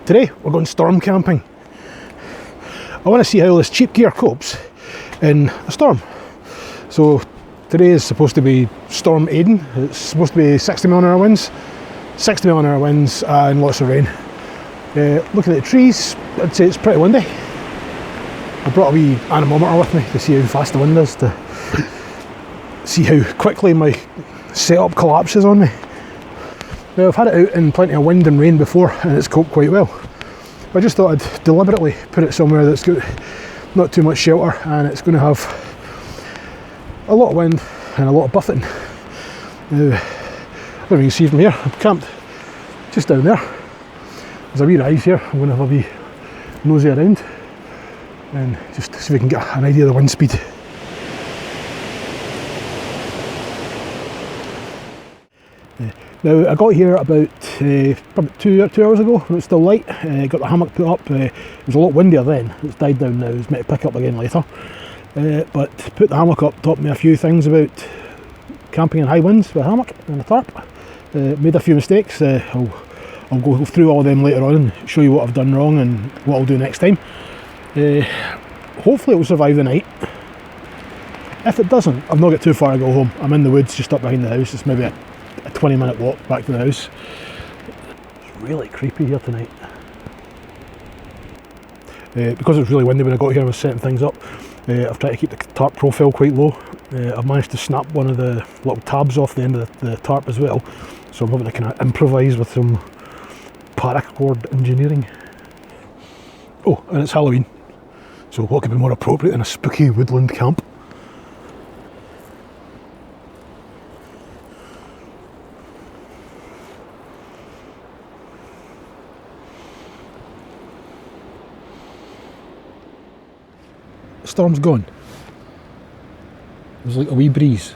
Today we're going storm camping. I want to see how this cheap gear copes in a storm. So today is supposed to be Storm Aiden. It's supposed to be 60mph winds, 60mph winds and lots of rain. Looking at the trees, I'd say it's pretty windy. I brought a wee anemometer with me to see how fast the wind is, to see how quickly my setup collapses on me. Now, I've had it out in plenty of wind and rain before and it's coped quite well. I just thought I'd deliberately put it somewhere that's got not too much shelter and it's going to have a lot of wind and a lot of buffeting. Now, I don't know if you can see from here, I'm camped just down there. There's a wee rise here. I'm going to have a wee nosy around and just see if we can get an idea of the wind speed. Now, I got here about probably two hours ago when it was still light. Got the hammock put up. It was a lot windier then. It's died down now. It's meant to pick up again later. But put the hammock up taught me a few things about camping in high winds with a hammock and a tarp. Made a few mistakes. I'll go through all of them later on and show you what I've done wrong and what I'll do next time. Hopefully it will survive the night. If it doesn't, I've not got too far to go home. I'm in the woods just up behind the house. It's maybe a 20-minute walk back to the house. It's really creepy here tonight. Because it was really windy when I got here, I was setting things up. I've tried to keep the tarp profile quite low. I've managed to snap one of the little tabs off the end of the tarp as well. So I'm having to kind of improvise with some paracord engineering. Oh, and it's Halloween. So what could be more appropriate than a spooky woodland camp? Storm's gone. It was like a wee breeze.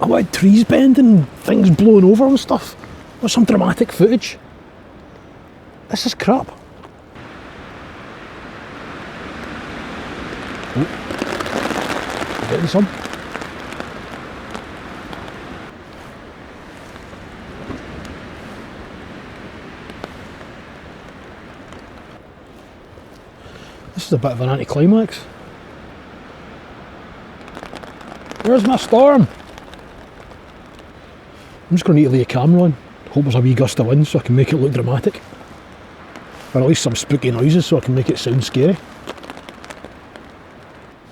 I wanted trees bending, things blowing over and stuff. There's some dramatic footage. This is crap. Oh, getting some. This is a bit of an anticlimax. Where's my storm? I'm just going to need to lay a camera on. Hope there's a wee gust of wind so I can make it look dramatic. Or at least some spooky noises so I can make it sound scary.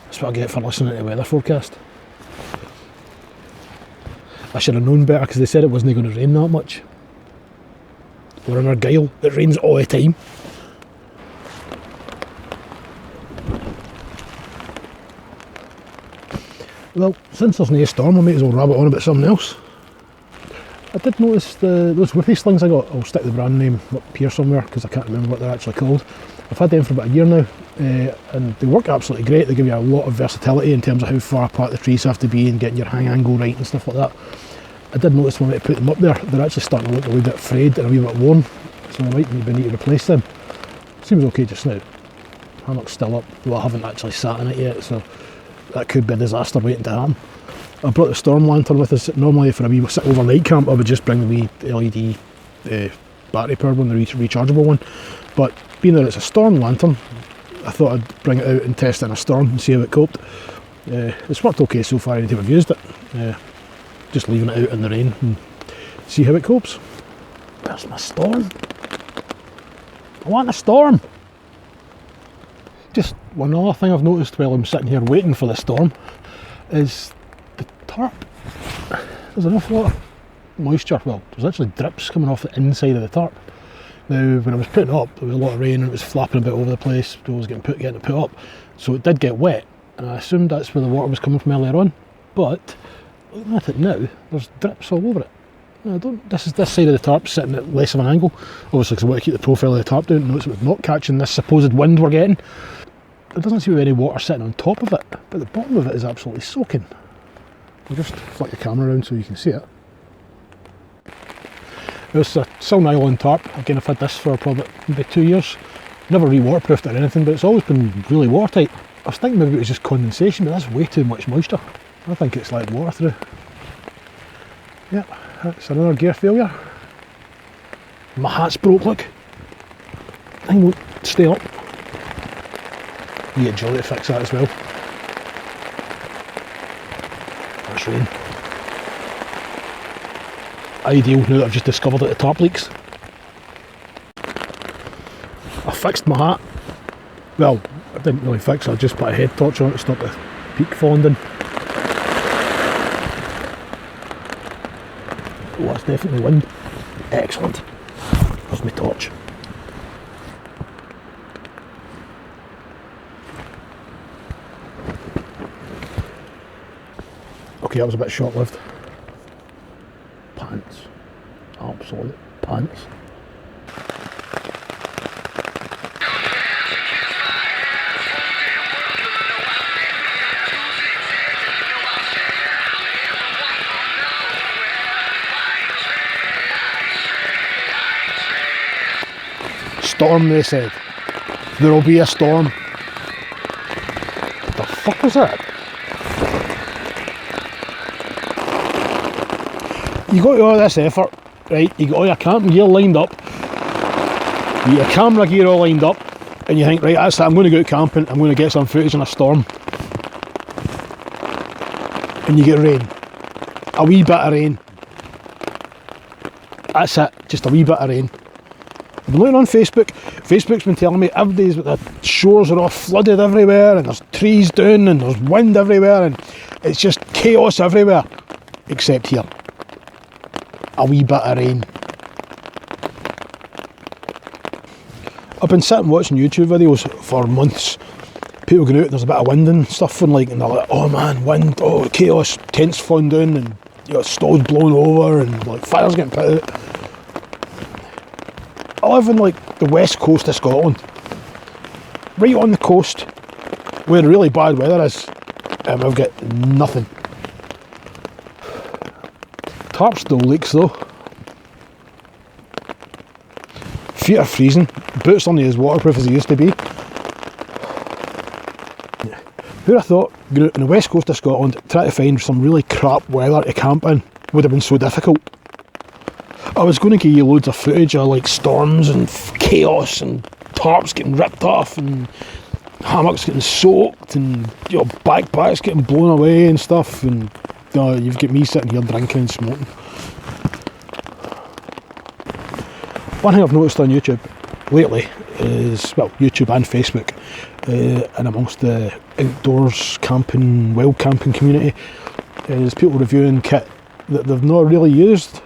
That's what I get for listening to the weather forecast. I should have known better because they said it wasn't going to rain that much. We're in Argyll, it rains all the time. Well, since there's no storm, I might as well rabbit on about something else. I did notice those whippy slings I got. I'll stick the brand name up here somewhere because I can't remember what they're actually called. I've had them for about a year now and they work absolutely great. They give you a lot of versatility in terms of how far apart the trees have to be and getting your hang angle right and stuff like that. I did notice when I put them up there, they're actually starting to look a wee bit frayed and a wee bit worn, so I might need to replace them. Seems okay just now. Hammock's still up, though I haven't actually sat in it yet, so that could be a disaster waiting to happen. I brought the storm lantern with us. Normally for a wee overnight camp I would just bring the wee LED battery powered one, the rechargeable one, but being that it's a storm lantern, I thought I'd bring it out and test it in a storm and see how it coped. It's worked okay so far anytime I've used it. Just leaving it out in the rain and see how it copes. Where's my storm? I want a storm! Just one other thing I've noticed while I'm sitting here waiting for the storm is the tarp. There's an awful lot of moisture. Well, there's actually drips coming off the inside of the tarp. Now, when I was putting it up, there was a lot of rain and it was flapping a bit over the place. It was getting it put up, so it did get wet. And I assumed that's where the water was coming from earlier on. But looking at it now, there's drips all over it. No, this side of the tarp sitting at less of an angle. Obviously, because I want to keep the profile of the tarp down. Notice it's not catching this supposed wind we're getting. There doesn't seem to be any water sitting on top of it, but the bottom of it is absolutely soaking. I'll just flick the camera around so you can see it. It's a silk nylon tarp. Again, I've had this for probably maybe 2 years. Never re-waterproofed it or anything, but it's always been really watertight. I was thinking maybe it was just condensation, but that's way too much moisture. I think it's letting water through. Yep, that's another gear failure. My hat's broke, look. Thing won't stay up. You get Jolly to fix that as well. That's rain. Ideal now that I've just discovered that the tap leaks. I fixed my hat. Well, I didn't really fix it, I just put a head torch on it to stop the peak falling in. Oh, that's definitely wind. Excellent. There's my torch. Okay, that was a bit short-lived. Pants. Absolute pants. Storm, they said. There'll be a storm. What the fuck was that? You got all this effort, right? You got all your camping gear lined up, you got your camera gear all lined up, and you think, right, that's it, I'm going to go out camping, I'm going to get some footage in a storm. And you get rain. A wee bit of rain. That's it, just a wee bit of rain. I've been looking on Facebook. Facebook's been telling me every day the shores are all flooded everywhere, and there's trees down, and there's wind everywhere, and it's just chaos everywhere, except here. A wee bit of rain. I've been sitting watching YouTube videos for months. People going out and there's a bit of wind and stuff, and they're like, oh man, wind, oh chaos, tents falling down, and stalls blowing over, and like fires getting put out. I live in like the west coast of Scotland, right on the coast where really bad weather is, and we've got nothing. Tarp still leaks though. Feet are freezing, boots aren't as waterproof as they used to be. Who'd have thought going out on the west coast of Scotland trying to find some really crap weather to camp in would have been so difficult. I was going to give you loads of footage of like storms and chaos and tarps getting ripped off and hammocks getting soaked and backpacks getting blown away and stuff, and you've got me sitting here drinking and smoking. One thing I've noticed on YouTube lately is, well, YouTube and Facebook, and amongst the outdoors camping, wild camping community, is people reviewing kit that they've not really used.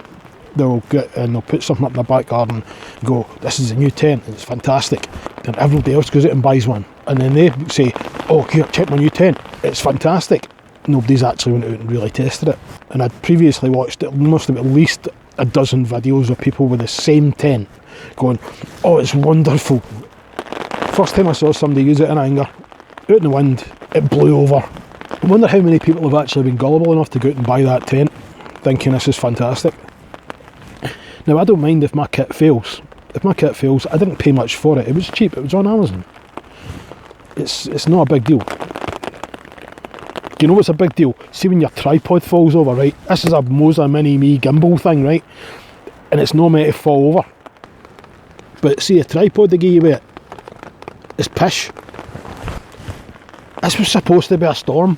They'll get and they'll put something up in their back garden and go, this is a new tent and it's fantastic. Then everybody else goes out and buys one, and then they say, oh here, check my new tent, it's fantastic. Nobody's actually went out and really tested it. And I'd previously watched at least a dozen videos of people with the same tent going, oh it's wonderful. First time I saw somebody use it in anger, out in the wind, it blew over. I wonder how many people have actually been gullible enough to go out and buy that tent thinking this is fantastic. Now I don't mind if my kit fails. If my kit fails, I didn't pay much for it. It was cheap, it was on Amazon. It's not a big deal. Do you know what's a big deal? See when your tripod falls over, right? This is a Moza Mini Me gimbal thing, right? And it's not meant to fall over. But see, a tripod they gave you with it, it's pish. This was supposed to be a storm.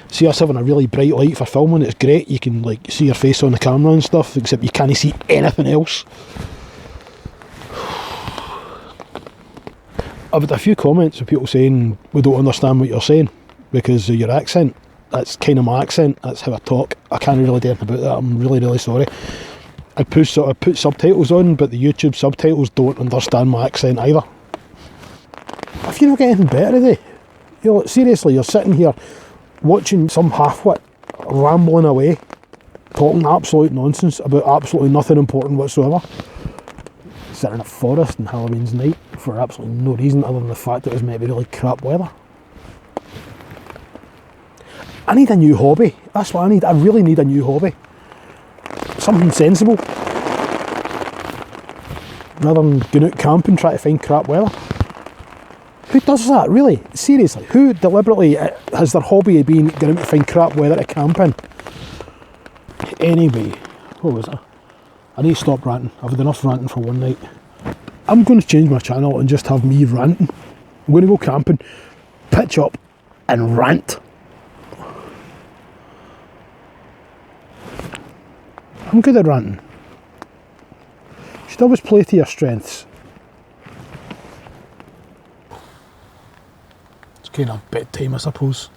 See us having a really bright light for filming, it's great. You can like see your face on the camera and stuff, except you can't see anything else. I've had a few comments of people saying we don't understand what you're saying because of your accent. That's kind of my accent, that's how I talk. I can't really do anything about that, I'm really, really sorry. I put subtitles on, but the YouTube subtitles don't understand my accent either. If you don't get anything better today, seriously, you're sitting here watching some half-wit rambling away, talking absolute nonsense about absolutely nothing important whatsoever. Sitting in a forest on Halloween's night for absolutely no reason other than the fact that it was meant to be really crap weather. I need a new hobby. That's what I need. I really need a new hobby. Something sensible. Rather than going out camping trying to find crap weather. Who does that, really? Seriously, who deliberately has their hobby been going out to find crap weather to camp in? Anyway, what was it? I need to stop ranting. I've had enough ranting for one night. I'm going to change my channel and just have me ranting. I'm going to go camping, pitch up and rant. I'm good at ranting. You should always play to your strengths. It's kind of bedtime, I suppose.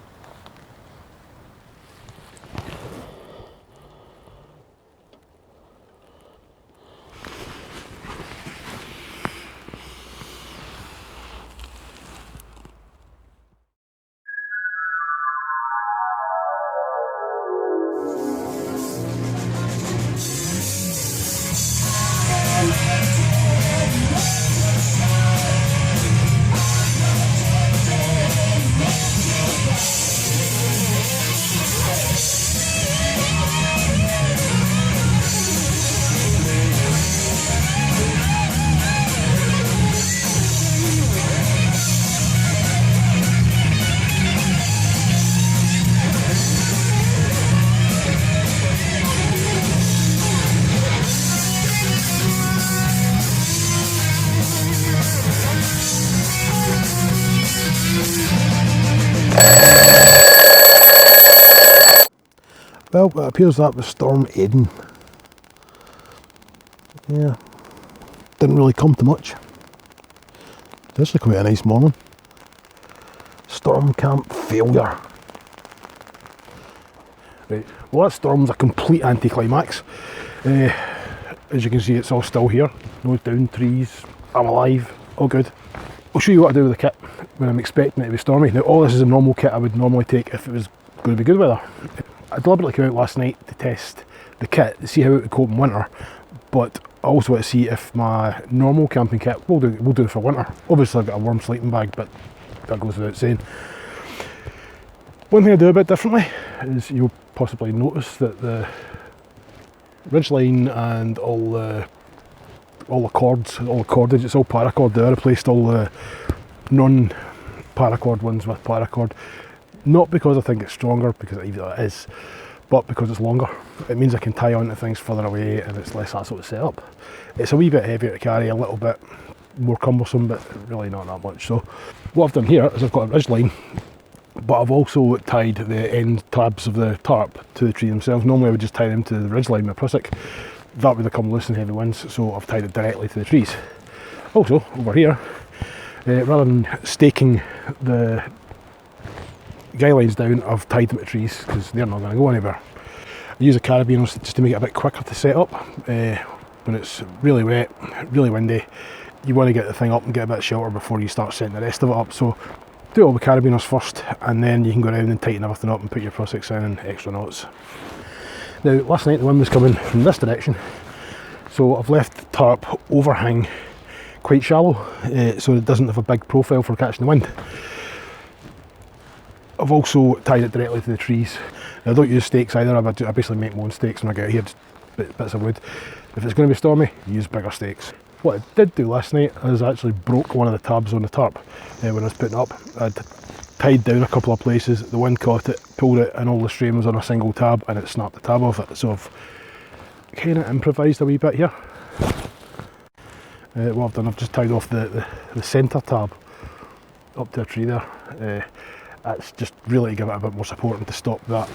Well, it appears that was Storm Eden. Yeah, didn't really come to much. It's actually quite a nice morning. Storm camp failure. Right, well, that storm's a complete anticlimax. As you can see, it's all still here. No down trees. I'm alive. All good. I'll show you what I do with the kit when I'm expecting it to be stormy. Now, all this is a normal kit I would normally take if it was going to be good weather. I deliberately came out last night to test the kit, to see how it would cope in winter, but I also want to see if my normal camping kit will do for winter. Obviously I've got a warm sleeping bag, but that goes without saying. One thing I do a bit differently is you'll possibly notice that the ridgeline and all the cords, all the cordage, it's all paracord there. I replaced all the non-paracord ones with paracord. Not because I think it's stronger, because it is, but because it's longer. It means I can tie onto things further away and it's less hassle to set up. It's a wee bit heavier to carry, a little bit more cumbersome, but really not that much. So what I've done here is I've got a ridge line, but I've also tied the end tabs of the tarp to the tree themselves. Normally I would just tie them to the ridge line with a prusik. That would have come loose in heavy winds, so I've tied it directly to the trees. Also, over here, rather than staking the guy lines down, I've tied them to trees because they're not going to go anywhere. I use a carabiners just to make it a bit quicker to set up. When it's really wet, really windy, you want to get the thing up and get a bit of shelter before you start setting the rest of it up. So do all the carabiners first, and then you can go around and tighten everything up and put your prusiks in and extra knots. Now, last night the wind was coming from this direction, so I've left the tarp overhang quite shallow, so it doesn't have a big profile for catching the wind. I've also tied it directly to the trees. Now, I don't use stakes either. I basically make my own stakes when I get here, just bits of wood. If it's going to be stormy, use bigger stakes. What I did do last night is I actually broke one of the tabs on the tarp when I was putting it up. I'd tied down a couple of places, the wind caught it, pulled it, and all the strain was on a single tab, and it snapped the tab off it. So I've kind of improvised a wee bit here. What I've done, I've just tied off the centre tab up to a tree there. That's just really to give it a bit more support and to stop that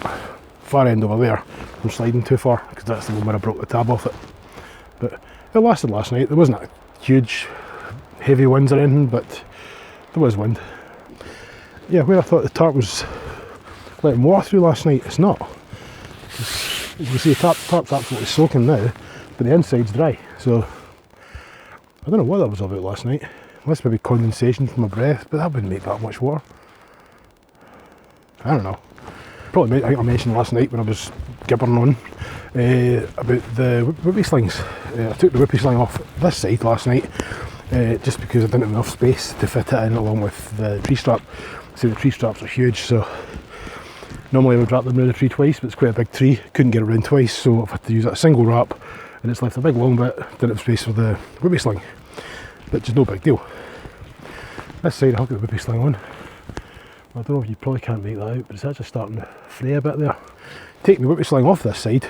far end over there from sliding too far, because that's the one where I broke the tab off it. But it lasted last night. There wasn't a huge heavy winds or anything, but there was wind. Yeah, where I thought the tarp was letting water through last night, it's not. As you can see, the tarp's absolutely soaking now, but the inside's dry. So I don't know what that was about last night. Unless maybe condensation from my breath, but that wouldn't make that much water. I don't know. Probably, I think I mentioned last night when I was gibbering on about the whippy slings. I took the whippy sling off this side last night just because I didn't have enough space to fit it in along with the tree strap. See, the tree straps are huge, so normally I would wrap them around the tree twice, but it's quite a big tree, couldn't get it around twice, so I've had to use a single wrap, and it's left a big long bit, didn't have space for the whippy sling, which is no big deal. This side I've got the whippy sling on. I don't know if you probably can't make that out, but it's actually starting to fray a bit there. Taking the whippy sling off this side,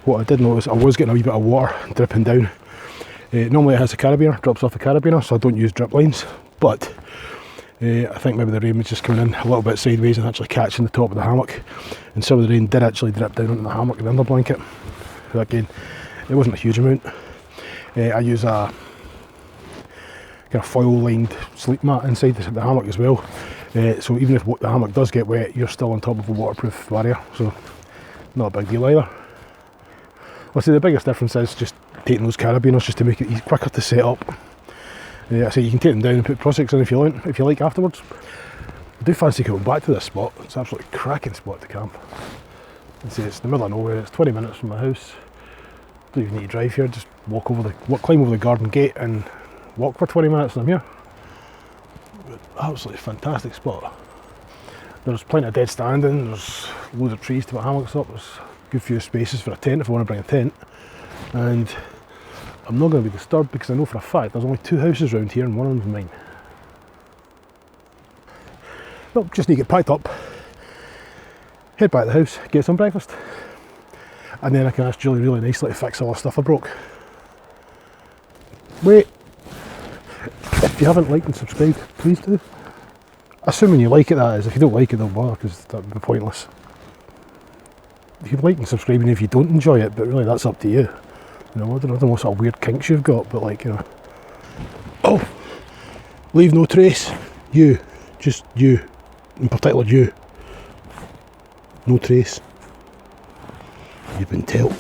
What I did notice, I was getting a wee bit of water dripping down. Normally it has a carabiner, drops off the carabiner, so I don't use drip lines, but I think maybe the rain was just coming in a little bit sideways and actually catching the top of the hammock, and some of the rain did actually drip down onto the hammock and under blanket. So again, it wasn't a huge amount. I use a kind of foil lined sleep mat inside the hammock as well, so even if the hammock does get wet, you're still on top of a waterproof barrier, so not a big deal either. I'll say the biggest difference is just taking those carabiners just to make it quicker to set up. So you can take them down and put Proseccs in if you like afterwards. I do fancy coming back to this spot. It's an absolutely cracking spot to camp. It's in the middle of nowhere. It's 20 minutes from my house. Don't even need to drive here. Just climb over the garden gate and walk for 20 minutes and I'm here. Absolutely fantastic spot. There's plenty of dead standing. There's loads of trees to put hammocks up. There's a good few spaces for a tent if I want to bring a tent. And I'm not going to be disturbed because I know for a fact there's only 2 houses around here and one of them's mine. Well, just need to get packed up, head back to the house, get some breakfast, and then I can ask Julie really nicely to fix all the stuff I broke. Wait, if you haven't liked and subscribed, please do. Assuming you like it, that is. If you don't like it, don't bother, because that would be pointless. You can like and subscribe even if you don't enjoy it, but really that's up to you. You know, I don't know what sort of weird kinks you've got, but like, you know. Oh! Leave no trace. You. Just you. In particular you. No trace. You've been told.